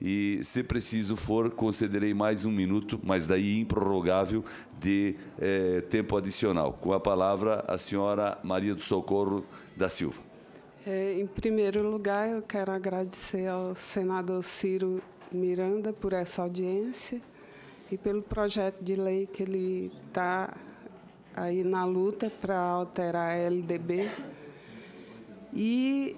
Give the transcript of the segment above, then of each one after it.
e, se preciso for, concederei mais 1 minuto, mas daí improrrogável, de tempo adicional. Com a palavra, a senhora Maria do Socorro da Silva. Em primeiro lugar, eu quero agradecer ao senador Ciro Miranda por essa audiência e pelo projeto de lei que ele está aí na luta para alterar a LDB. E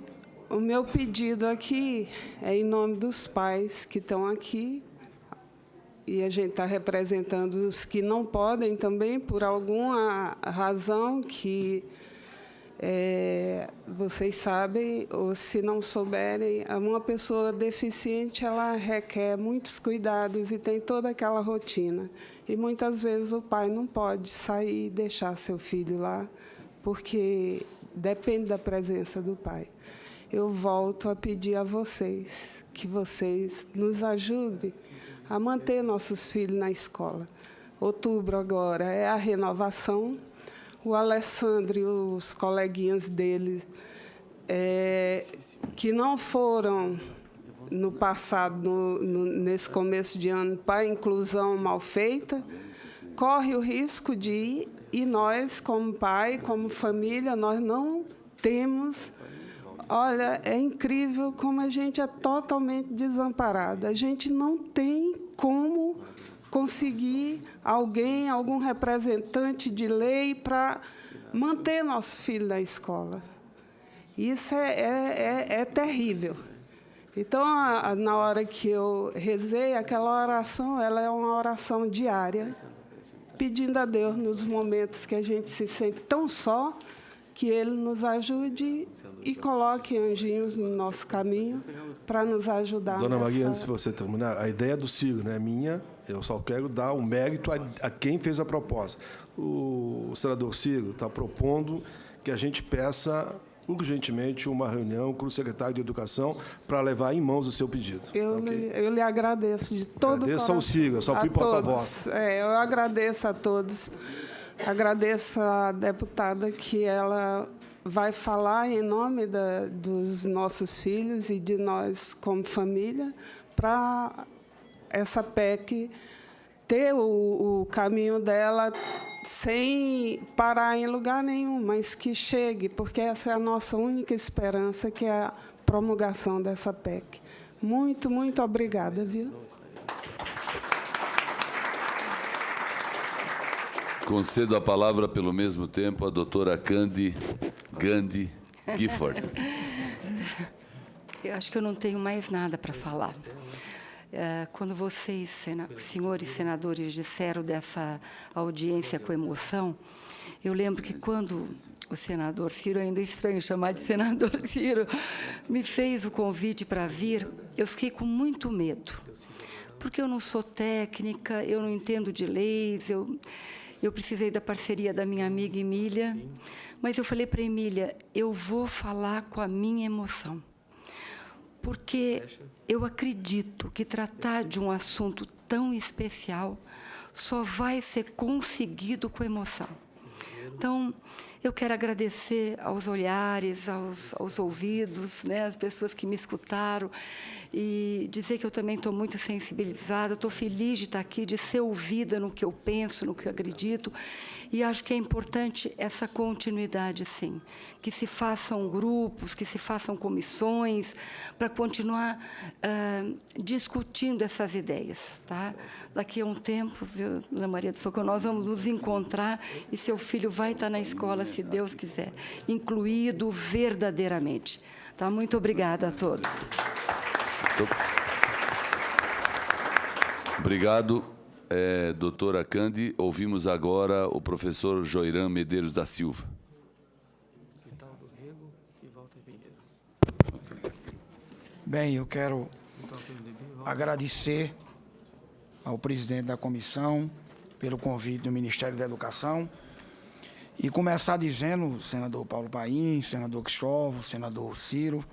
o meu pedido aqui é em nome dos pais que estão aqui, e a gente está representando os que não podem também, por alguma razão que vocês sabem, ou se não souberem, uma pessoa deficiente ela requer muitos cuidados e tem toda aquela rotina. E, muitas vezes, o pai não pode sair e deixar seu filho lá, porque depende da presença do pai. Eu volto a pedir a vocês que vocês nos ajudem a manter nossos filhos na escola. Outubro, agora, é a renovação. O Alessandro e os coleguinhas dele, que não foram, no passado, nesse começo de ano, para a inclusão mal feita, corre o risco de ir, e nós, como pai, como família, nós não temos... Olha, é incrível como a gente é totalmente desamparada. A gente não tem como conseguir algum representante de lei para manter nossos filhos na escola. Isso é terrível. Então, na hora que eu rezei, aquela oração, ela é uma oração diária, pedindo a Deus, nos momentos que a gente se sente tão só, que Ele nos ajude e coloque anjinhos no nosso caminho para nos ajudar. Dona Maria, antes de você terminar, a ideia do Ciro não é minha, eu só quero dar o mérito a quem fez a proposta. O senador Ciro está propondo que a gente peça urgentemente uma reunião com o secretário de Educação para levar em mãos o seu pedido. Eu lhe agradeço de todo o coração. Agradeço ao Ciro, eu só fui porta-voz. Eu agradeço a todos. Agradeço à deputada que ela vai falar em nome dos nossos filhos e de nós como família para essa PEC ter o caminho dela sem parar em lugar nenhum, mas que chegue, porque essa é a nossa única esperança, que é a promulgação dessa PEC. Muito, muito obrigada, viu? Concedo a palavra, pelo mesmo tempo, à doutora Candy Gandhi Gifford. Eu acho que eu não tenho mais nada para falar. Quando vocês, senhores senadores, disseram dessa audiência com emoção, eu lembro que quando o senador Ciro, ainda é estranho chamar de senador Ciro, me fez o convite para vir, eu fiquei com muito medo, porque eu não sou técnica, eu não entendo de leis, eu precisei da parceria da minha amiga Emília, mas eu falei para a Emília, eu vou falar com a minha emoção, porque eu acredito que tratar de um assunto tão especial só vai ser conseguido com emoção. Então, eu quero agradecer aos olhares, aos ouvidos, né, as pessoas que me escutaram, e dizer que eu também estou muito sensibilizada, estou feliz de estar aqui, de ser ouvida no que eu penso, no que eu acredito, e acho que é importante essa continuidade, sim, que se façam grupos, que se façam comissões, para continuar discutindo essas ideias. Tá? Daqui a um tempo, viu, Ana Maria do Socorro, nós vamos nos encontrar e seu filho vai estar na escola, se Deus quiser, incluído verdadeiramente. Tá? Muito obrigada a todos. Obrigado, doutora Candy. Ouvimos agora o professor Joirã Medeiros da Silva. Bem, eu quero agradecer ao presidente da comissão pelo convite do Ministério da Educação e começar dizendo, senador Paulo Paim, senador Cristóvão, senador Ciro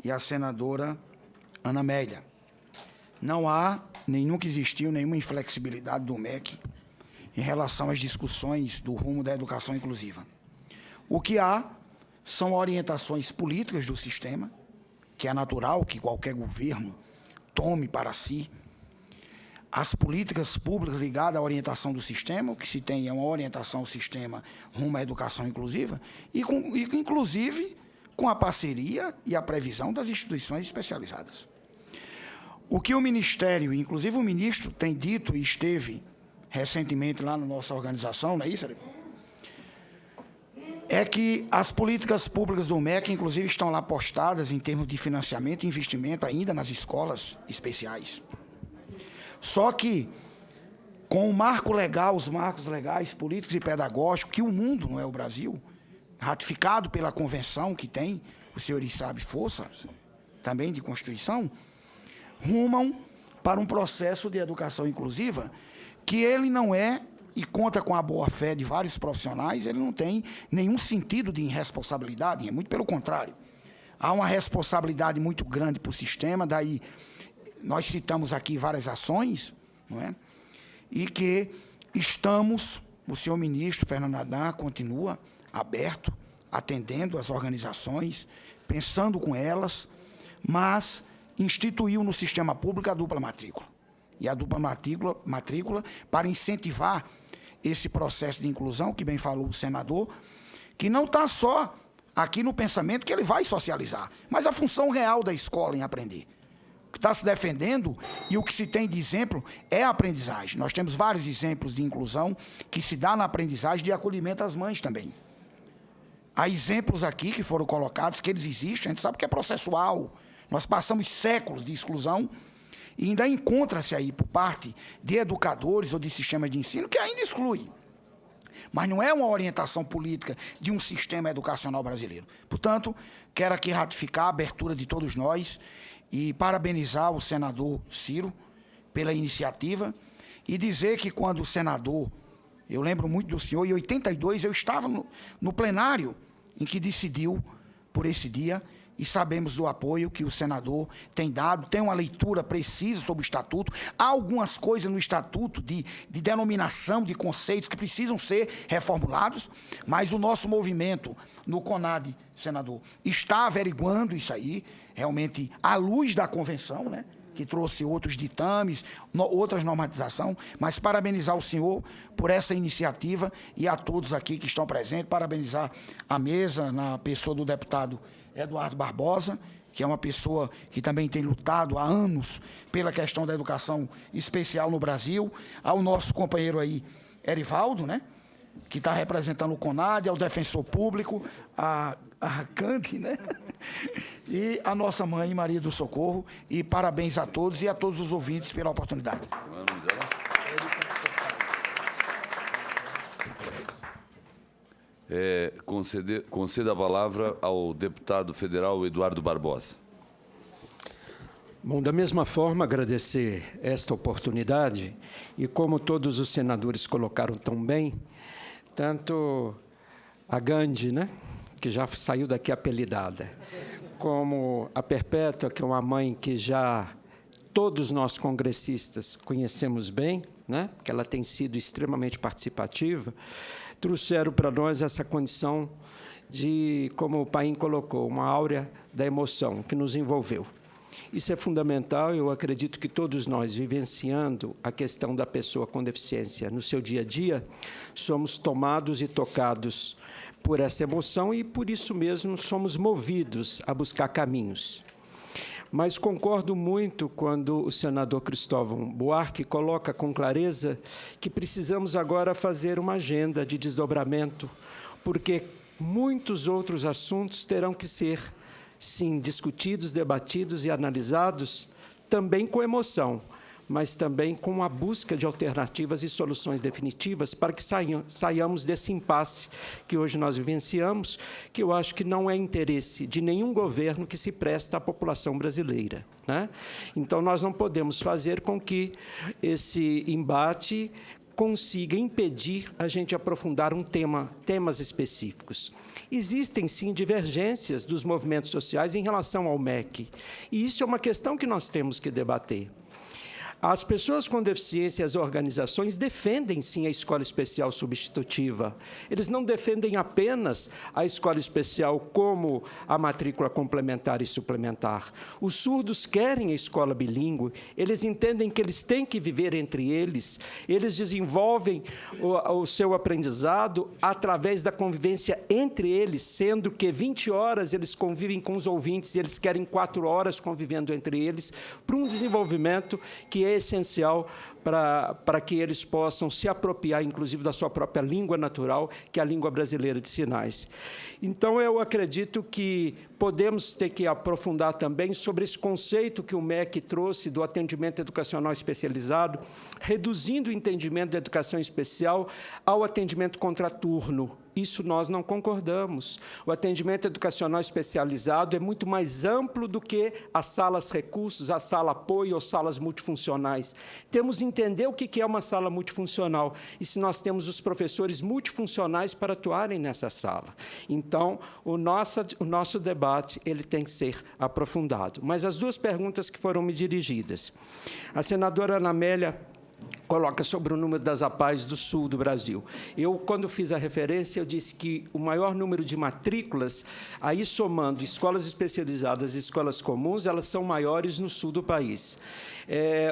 e a senadora Ana Amélia, não há, nem nunca existiu, nenhuma inflexibilidade do MEC em relação às discussões do rumo da educação inclusiva. O que há são orientações políticas do sistema, que é natural que qualquer governo tome para si as políticas públicas ligadas à orientação do sistema, o que se tem é uma orientação ao sistema rumo à educação inclusiva, e inclusive com a parceria e a previsão das instituições especializadas. O que o Ministério, inclusive o ministro, tem dito e esteve recentemente lá na nossa organização, não é isso, é que as políticas públicas do MEC, inclusive, estão lá postadas em termos de financiamento e investimento ainda nas escolas especiais. Só que, com o marco legal, os marcos legais, políticos e pedagógicos, que o mundo, não é o Brasil, ratificado pela convenção que tem, os senhores sabem, força também de Constituição, rumam para um processo de educação inclusiva que ele não é, e conta com a boa-fé de vários profissionais, ele não tem nenhum sentido de irresponsabilidade, é muito pelo contrário. Há uma responsabilidade muito grande para o sistema, daí nós citamos aqui várias ações, não é? E que estamos, o senhor ministro Fernando Haddad continua aberto, atendendo as organizações, pensando com elas, mas instituiu no sistema público a dupla matrícula. E a dupla matrícula para incentivar esse processo de inclusão, que bem falou o senador, que não está só aqui no pensamento que ele vai socializar, mas a função real da escola em aprender. O que está se defendendo e o que se tem de exemplo é a aprendizagem. Nós temos vários exemplos de inclusão que se dá na aprendizagem de acolhimento às mães também. Há exemplos aqui que foram colocados, que eles existem, a gente sabe que é processual. Nós passamos séculos de exclusão e ainda encontra-se aí por parte de educadores ou de sistemas de ensino que ainda exclui. Mas não é uma orientação política de um sistema educacional brasileiro. Portanto, quero aqui ratificar a abertura de todos nós e parabenizar o senador Ciro pela iniciativa e dizer que quando o senador, eu lembro muito do senhor, em 82 eu estava no plenário em que decidiu por esse dia, e sabemos do apoio que o senador tem dado, tem uma leitura precisa sobre o Estatuto. Há algumas coisas no Estatuto de denominação, de conceitos que precisam ser reformulados, mas o nosso movimento no CONAD, senador, está averiguando isso aí, realmente à luz da convenção, né, que trouxe outros ditames, outras normatizações, mas parabenizar o senhor por essa iniciativa e a todos aqui que estão presentes, parabenizar a mesa, na pessoa do deputado Eduardo Barbosa, que é uma pessoa que também tem lutado há anos pela questão da educação especial no Brasil, ao nosso companheiro aí, Erivaldo, né, que está representando o CONAD, ao defensor público, a Cante, né, e a nossa mãe, Maria do Socorro, e parabéns a todos e a todos os ouvintes pela oportunidade. Conceda a palavra ao deputado federal Eduardo Barbosa. Bom, da mesma forma, agradecer esta oportunidade e, como todos os senadores colocaram tão bem, tanto a Gandhi, né, que já saiu daqui apelidada, como a Perpétua, que é uma mãe que já todos nós congressistas conhecemos bem, né, que ela tem sido extremamente participativa, trouxeram para nós essa condição de, como o Paim colocou, uma áurea da emoção que nos envolveu. Isso é fundamental, eu acredito que todos nós, vivenciando a questão da pessoa com deficiência no seu dia a dia, somos tomados e tocados por essa emoção e, por isso mesmo, somos movidos a buscar caminhos. Mas concordo muito quando o senador Cristóvão Buarque coloca com clareza que precisamos agora fazer uma agenda de desdobramento, porque muitos outros assuntos terão que ser, sim, discutidos, debatidos e analisados, também com emoção, mas também com a busca de alternativas e soluções definitivas para que saiamos desse impasse que hoje nós vivenciamos, que eu acho que não é interesse de nenhum governo que se presta à população brasileira, né? Então, nós não podemos fazer com que esse embate consiga impedir a gente aprofundar temas específicos. Existem, sim, divergências dos movimentos sociais em relação ao MEC, e isso é uma questão que nós temos que debater. As pessoas com deficiência e as organizações defendem, sim, a escola especial substitutiva. Eles não defendem apenas a escola especial como a matrícula complementar e suplementar. Os surdos querem a escola bilíngue, eles entendem que eles têm que viver entre eles, eles desenvolvem o seu aprendizado através da convivência entre eles, sendo que 20 horas eles convivem com os ouvintes e eles querem 4 horas convivendo entre eles, para um desenvolvimento que é essencial para que eles possam se apropriar, inclusive, da sua própria língua natural, que é a língua brasileira de sinais. Então, eu acredito que podemos ter que aprofundar também sobre esse conceito que o MEC trouxe do atendimento educacional especializado, reduzindo o entendimento da educação especial ao atendimento contraturno. Isso nós não concordamos. O atendimento educacional especializado é muito mais amplo do que as salas recursos, a sala apoio ou salas multifuncionais. Temos que entender o que é uma sala multifuncional e se nós temos os professores multifuncionais para atuarem nessa sala. Então, o nosso debate ele tem que ser aprofundado. Mas as duas perguntas que foram me dirigidas. A senadora Ana Amélia coloca sobre o número das APAES do sul do Brasil. Eu, quando fiz a referência, eu disse que o maior número de matrículas, aí somando escolas especializadas e escolas comuns, elas são maiores no sul do país.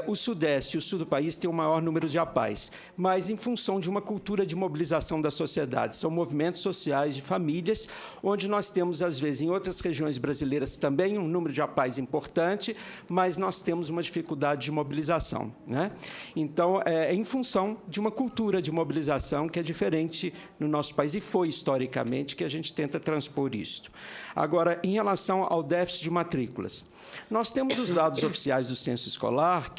O Sudeste e o sul do país têm o maior número de APAES, mas em função de uma cultura de mobilização da sociedade. São movimentos sociais de famílias, onde nós temos, às vezes, em outras regiões brasileiras também um número de APAES importante, mas nós temos uma dificuldade de mobilização, né? Então, em função de uma cultura de mobilização que é diferente no nosso país, e foi, historicamente, que a gente tenta transpor isso. Agora, em relação ao déficit de matrículas, nós temos os dados oficiais do censo escolar,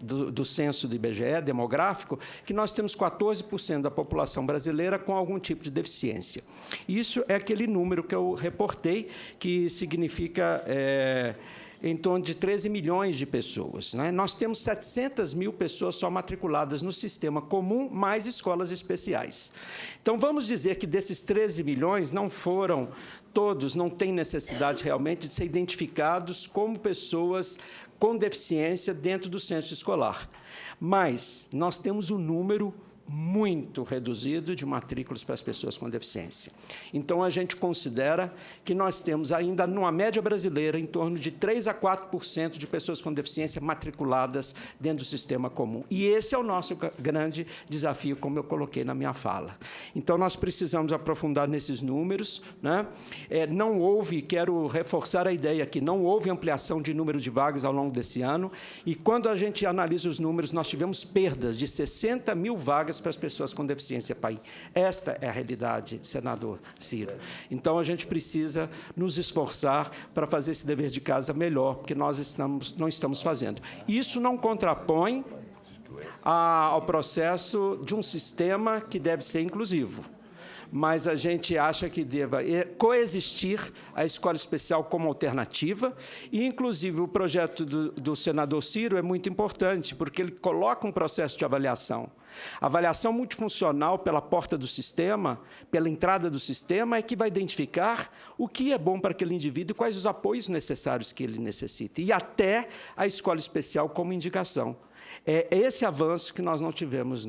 do censo do IBGE, demográfico, que nós temos 14% da população brasileira com algum tipo de deficiência. Isso é aquele número que eu reportei, que significa em torno de 13 milhões de pessoas, né? Nós temos 700 mil pessoas só matriculadas no sistema comum, mais escolas especiais. Então, vamos dizer que desses 13 milhões, não foram todos, não têm necessidade realmente de ser identificados como pessoas com deficiência dentro do censo escolar. Mas nós temos um número muito reduzido de matrículas para as pessoas com deficiência. Então, a gente considera que nós temos ainda, numa média brasileira, em torno de 3% a 4% de pessoas com deficiência matriculadas dentro do sistema comum. E esse é o nosso grande desafio, como eu coloquei na minha fala. Então, nós precisamos aprofundar nesses números, né? Não houve, quero reforçar a ideia que não houve ampliação de número de vagas ao longo desse ano, e quando a gente analisa os números, nós tivemos perdas de 60 mil vagas para as pessoas com deficiência PAI. Esta é a realidade, senador Ciro. Então, a gente precisa nos esforçar para fazer esse dever de casa melhor, porque nós não estamos fazendo. Isso não contrapõe ao processo de um sistema que deve ser inclusivo, mas a gente acha que deva coexistir a escola especial como alternativa, e, inclusive, o projeto do senador Ciro é muito importante, porque ele coloca um processo de avaliação. A avaliação multifuncional pela porta do sistema, pela entrada do sistema, é que vai identificar o que é bom para aquele indivíduo e quais os apoios necessários que ele necessita, e até a escola especial como indicação. É esse avanço que nós não tivemos